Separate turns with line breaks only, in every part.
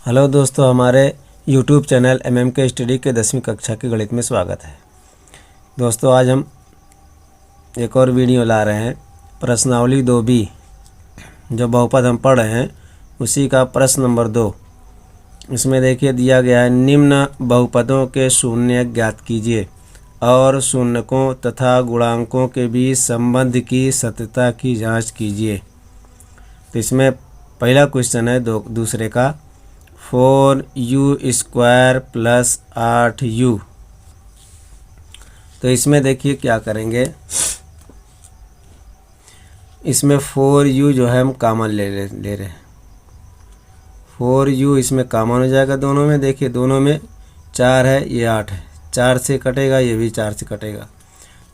Hello दोस्तों, हमारे YouTube channel MMK study के 10वीं कक्षा के गणित में स्वागत है। दोस्तों, आज हम एक और वीडियो ला रहे हैं। प्रश्नावली 2B जो बहुपद हम पढ़ रहे हैं उसी का प्रश्न नंबर 2। इसमें देखिए दिया गया है, निम्न बहुपदों के शून्य ज्ञात कीजिए और शून्यकों तथा गुणांकों के बीच संबंध की सत्यता की जाँच कीजिए। तो इसमें पहला क्वेश्चन है दूसरे का 4u² + 8u। तो इसमें देखिए क्या करेंगे, इसमें 4u जो है हम कॉमन ले रहे हैं। 4u इसमें कॉमन हो जाएगा दोनों में। देखिए दोनों में 4 है, ये 8 है, 4 से कटेगा, ये भी 4 से कटेगा।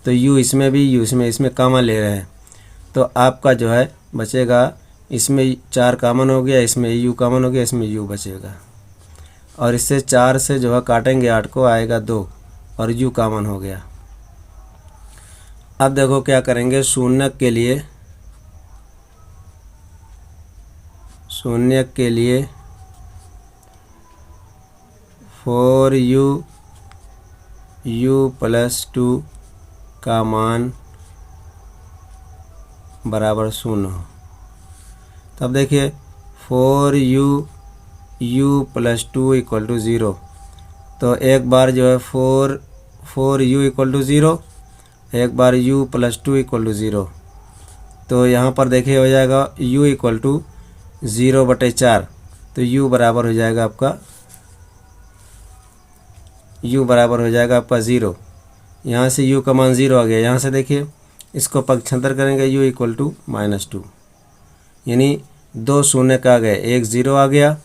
तो u इसमें भी, u इसमें कॉमन ले रहे हैं। तो आपका जो है बचेगा, इसमें 4 कॉमन हो गया, इसमें u कॉमन हो गया, इसमें u बचेगा। और इससे 4 से जो है काटेंगे 8 को, आएगा 2 और u कॉमन हो गया। अब देखो क्या करेंगे, शून्य के लिए 4u + 2 का मान बराबर 0 हो। तब देखिए 4u + 2 = 0। तो एक बार जो है 4u = 0, एक बार u + 2 = 0। तो यहाँ पर देखिए हो जाएगा u = 0/4। तो u बराबर हो जाएगा आपका 0। यहाँ से u का मान 0 आ गया। यहाँ से देखिए इसको पक्षांतर करेंगे, u = -2, यानी 2 शून्य का आ गए, एक 0 आ गया,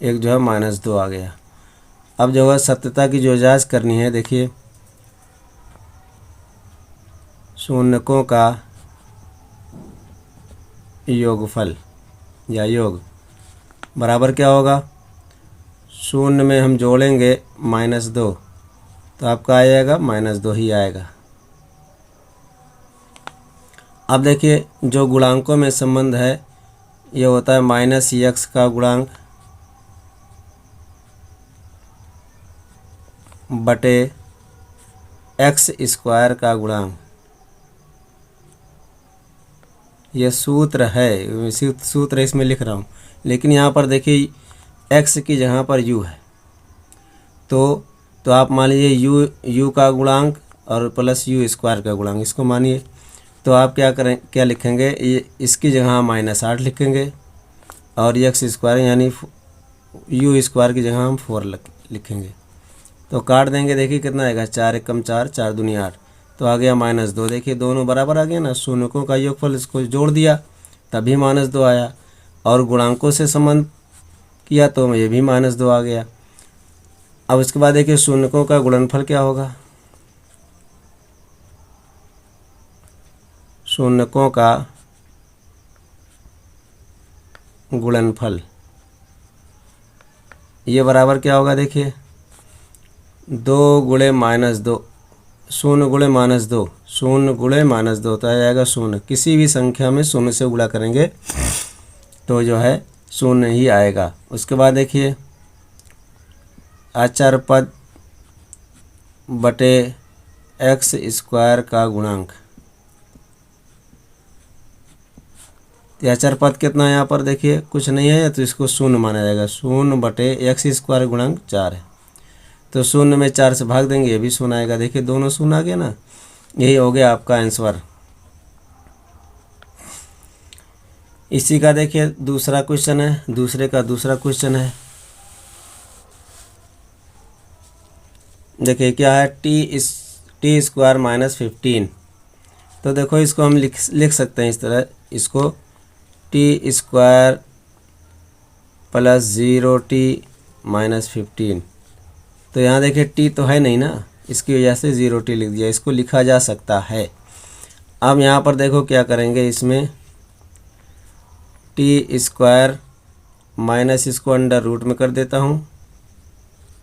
एक जो है -2 आ गया। अब जो है सत्यता की जो जांच करनी है, देखिए शून्यकों का योगफल या योग बराबर क्या होगा, शून्य में हम जोड़ेंगे -2 तो आपका आ जाएगा -2 ही आएगा। अब देखिए जो गुणांकों में संबंध है ये होता है -x का गुणांक बटे x² का गुणांक। यह सूत्र है, सूत्र इसमें लिख रहा हूँ, लेकिन यहाँ पर देखिए x की जगह पर u है। तो आप मान लीजिए u का गुणांक और प्लस u² का गुणांक, इसको मानिए। तो आप क्या लिखेंगे, ये इसकी जगह -8 लिखेंगे और x² यानी u² की जगह हम 4 लिखेंगे। तो काट देंगे, देखिए कितना आएगा, 4 × 4, 4 दूनी 8, तो आ गया -2। देखिए दोनों बराबर आ गया ना, शून्यकों का योगफल, इसको जोड़ दिया तभी -2 आया, और गुणांकों से संबंध किया तो ये भी -2 आ गया। अब इसके बाद देखिए शून्यकों का गुणनफल क्या होगा, शून्यकों का गुणनफल ये बराबर क्या होगा, देखिए 2 × -2, 0 × -2, 0 × -2 तो आ जाएगा 0। किसी भी संख्या में 0 से गुणा करेंगे तो जो है 0 ही आएगा। उसके बाद देखिए आचार पद बटे x² का गुणांक। आचार पद कितना है, यहाँ पर देखिए कुछ नहीं है तो इसको 0 माना जाएगा। 0/x² गुणांक 4 है, तो 0 में 4 से भाग देंगे, ये भी 0 आएगा। देखिए दोनों 0 आ गया ना, यही हो गया आपका आंसर। इसी का देखिए दूसरा क्वेश्चन है, दूसरे का दूसरा क्वेश्चन है। देखिए क्या है, t² - 15। तो देखो इसको हम लिख सकते हैं इस तरह, इसको t² + 0t - 15। तो यहाँ देखिए t तो है नहीं ना, इसकी वजह से 0t लिख दिया, इसको लिखा जा सकता है। अब यहाँ पर देखो क्या करेंगे, इसमें t² माइनस इसको अंडर रूट में कर देता हूँ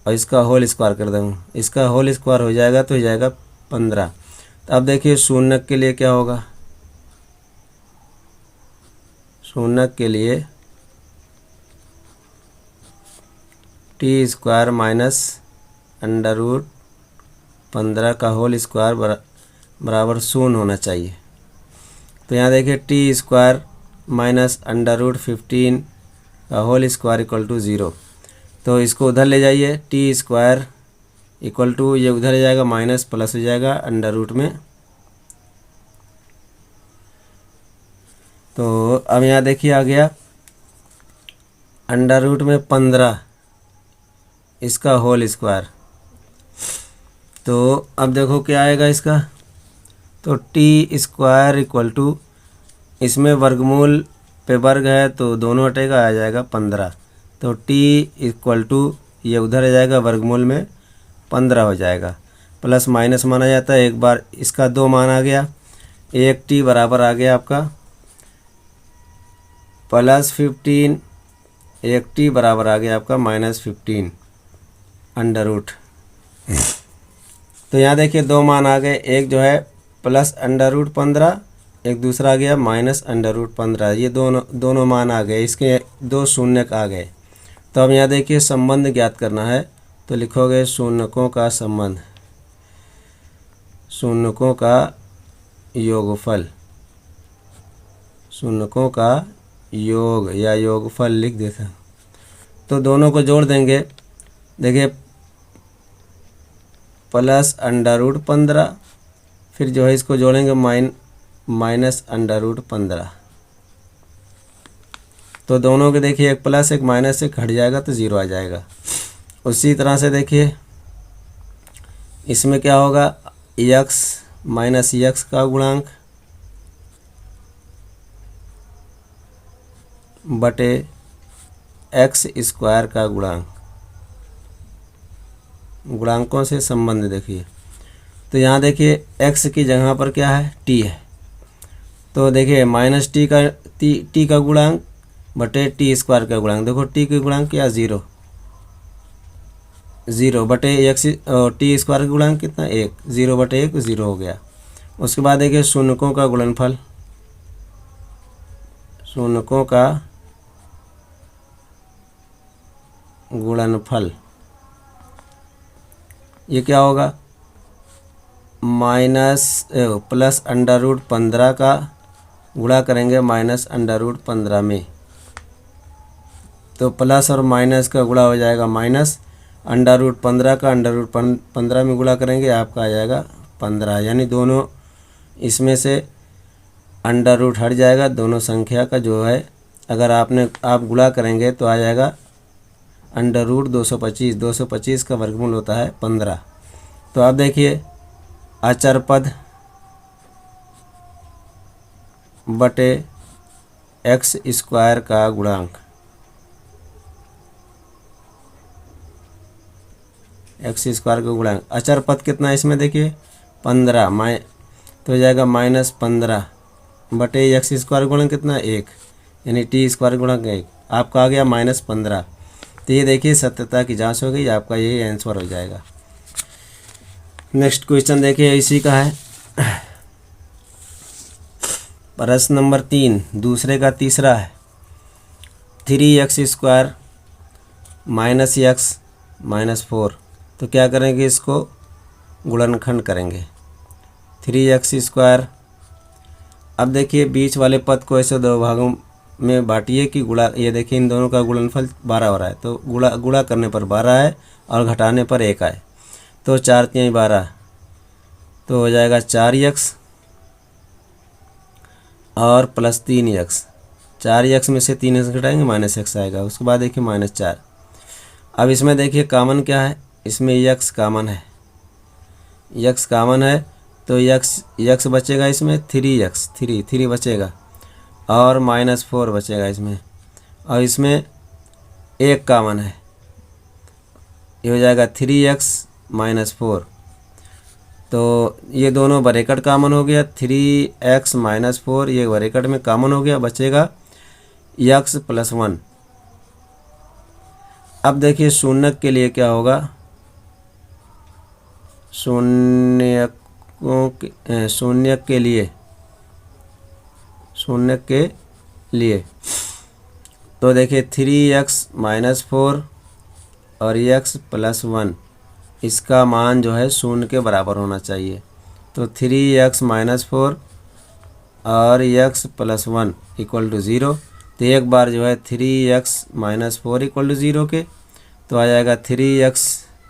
और इसका होल स्क्वायर कर दूँ, इसका होल स्क्वायर हो जाएगा तो हो जाएगा 15। तो अब देखिए शून्य के लिए क्या होगा, शून्य के लिए T square minus under root 15 का होल स्क्वायर बराबर 0 होना चाहिए। तो यहाँ देखिए T square minus under root 15 का होल स्क्वायर इक्वल टू 0। तो इसको उधर ले जाइए, टी स्क्वायर इक्वल टू ये उधर ले जाएगा माइनस प्लस हो जाएगा अंडर रूट में। तो अब यहाँ देखिए आ गया अंडर रूट में 15 इसका होल स्क्वायर। तो अब देखो क्या आएगा इसका, तो टी स्क्वायर इक्वल टू इसमें वर्गमूल पे वर्ग है तो दोनों हटेगा, आ जाएगा 15। तो टी इक्वल टू ये उधर आ जाएगा वर्गमूल में 15 हो जाएगा। प्लस माइनस माना जाता है, एक बार इसका 2 मान आ गया, एक टी बराबर आ गया आपका प्लस 15, एक टी बराबर आ गया आपका माइनस 15 अंडर रूट। तो यहाँ देखिए 2 मान आ गए, एक जो है प्लस अंडर रूट 15, एक दूसरा आ गया माइनस अंडर रूट 15। ये दोनों मान आ गए, इसके 2 शून्यक आ गए। तो अब यहाँ देखिए संबंध ज्ञात करना है, तो लिखोगे शून्यकों का संबंध, शून्यकों का योगफल, शून्यकों का योग या योगफल लिख देता। तो दोनों को जोड़ देंगे, देखिए प्लस अंडर रूट 15, फिर जो है इसको जोड़ेंगे माइनस अंडर रूट 15। तो दोनों के देखिए एक प्लस एक माइनस से घट जाएगा तो 0 आ जाएगा। उसी तरह से देखिए इसमें क्या होगा, x माइनस x का गुणांक बटे x स्क्वायर का गुणांक, गुणांकों से संबंध देखिए। तो यहाँ देखिए x की जगह पर क्या है, t है। तो देखिए माइनस टी का गुणांक बटे टी स्क्वायर का गुणांक। देखो टी के गुणांक क्या, 0 बटे एक्स, टी स्क्वायर का गुणांक कितना 1, 0 बटे 1 0 हो गया। उसके बाद देखिए शून्यकों का गुणनफल, शून्यकों का गुणनफल ये क्या होगा, माइनस प्लस अंडर रूट 15 का गुणा करेंगे माइनस अंडर रूट 15 में। तो प्लस और माइनस का गुणा हो जाएगा माइनस, अंडर रूट 15 का अंडर रूट 15 में गुणा करेंगे आपका आ जाएगा 15। यानी दोनों इसमें से अंडर रूट हट जाएगा, दोनों संख्या का जो है अगर आप गुणा करेंगे तो आ जाएगा अंडर रूट 225। 225 का वर्गमूल होता है 15। तो आप देखिए अचर पद बटे एक्स स्क्वायर का गुणांक, एक्स स्क्वायर का गुणांक, अचर पद कितना है इसमें देखिए 15 तो हो जाएगा माइनस 15 बटे एक्स स्क्वायर गुणा कितना 1, यानी टी स्क्वायर गुणा 1 आपका आ गया माइनस 15। तो ये देखिए सत्यता की जांच हो गई, आपका ये आंसर हो जाएगा। नेक्स्ट क्वेश्चन देखिए इसी का है, प्रश्न नंबर 3 दूसरे का तीसरा है। 3x square minus x minus 4। तो क्या करेंगे, इसको गुणनखंड करेंगे 3x स्क्वायर। अब देखिए बीच वाले पद को ऐसे 2 भागों में बांटिए कि गुणा, ये देखिए इन दोनों का गुणनफल 12 हो रहा है। तो गुणा करने पर 12 है और घटाने पर 1 आए, तो 4 3 12, तो हो जाएगा 4x और प्लस 3x। 4x में से 3x घटाएंगे माइनस x आएगा। उसके बाद देखिए माइनस 4। अब इसमें देखिए कामन क्या है, इसमें x कामन है, x कामन है तो x बचेगा इसमें 3x, 3 बचेगा और माइनस 4 बचेगा इसमें, और इसमें 1 कामन है, ये हो जाएगा 3x माइनस 4। तो ये दोनों ब्रैकेट कामन हो गया, 3x माइनस 4 ये ब्रैकेट में कामन हो गया, बचेगा x प्लस 1। अब देखिए शून्यक के लिए क्या होगा, शून्यक के लिए तो देखिए 3x माइनस 4 और x प्लस 1 इसका मान जो है 0 के बराबर होना चाहिए। तो 3x माइनस 4 और x प्लस 1 इक्वल टू 0। तो एक बार जो है 3x माइनस 4 इक्वल टू 0 के, तो आ जाएगा 3x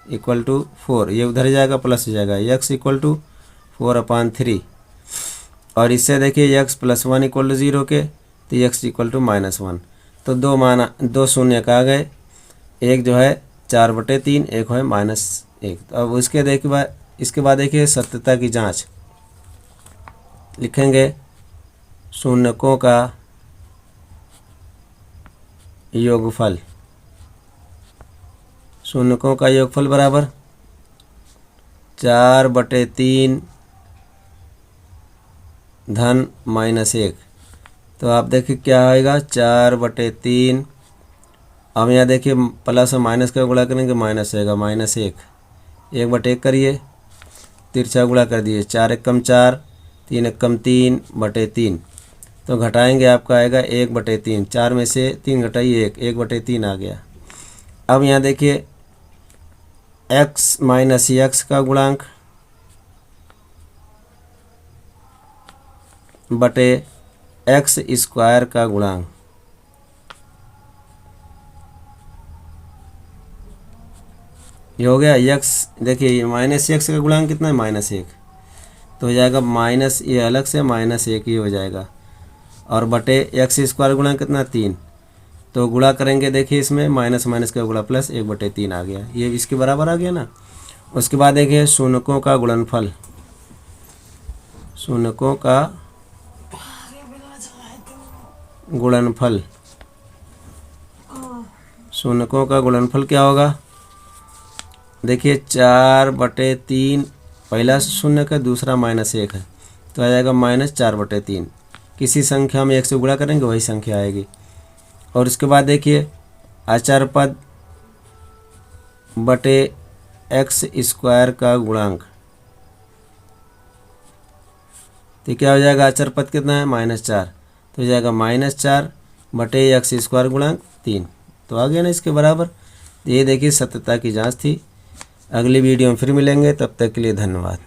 इक्वल टू 4, ये उधर जाएगा प्लस हो जाएगा x इक्वल टू 4/3। और इससे देखिए x प्लस 1 इक्वल टू 0 के, तो x इक्वल टू -1। तो दो शून्य आ गए, एक जो है 4/3, एक है -1। तो अब इसके बाद देखिए सत्यता की जांच लिखेंगे। शून्यकों का योगफल, शून्यकों का योगफल बराबर 4/3 धन -1। तो आप देखिए क्या आएगा 4/3। अब यहाँ देखिए प्लस और माइनस का गुणा करेंगे माइनस आएगा -1, 1/1 करिए, तिरछा गुणा कर दिए, 4 एकम 4, 3 एकम 3/3। तो घटाएंगे आपका आएगा 1/3, 4 में से 3 घटाइए 1/3 आ गया। अब यहाँ देखिए x माइनस x का गुणांक बटे x स्क्वायर का गुणांक। ये हो गया x, देखिए माइनस x का गुणांक कितना है -1, तो हो जाएगा माइनस, ये अलग से -1 ही हो जाएगा। और बटे x स्क्वायर गुणांक कितना 3, तो गुणा करेंगे देखिए इसमें माइनस माइनस का गुणा प्लस 1/3 आ गया, ये इसके बराबर आ गया ना। उसके बाद देखिए शून्यकों का गुणनफल, शून्यकों का गुणनफल, शून्यकों का गुणनफल क्या होगा, देखिए 4/3, पहला शून्य का दूसरा -1 है, तो आ जाएगा -4/3। किसी संख्या में 1 से गुणा करेंगे वही संख्या आएगी। और उसके बाद देखिए आचार पद बटे x स्क्वायर का गुणांक, तो क्या हो जाएगा आचार पद कितना है -4, तो हो जाएगा -4 बटे x स्क्वायर गुणांक 3। तो आ गया ना इसके बराबर। ये देखिए सत्यता की जांच थी। अगली वीडियो में फिर मिलेंगे, तब तक के लिए धन्यवाद।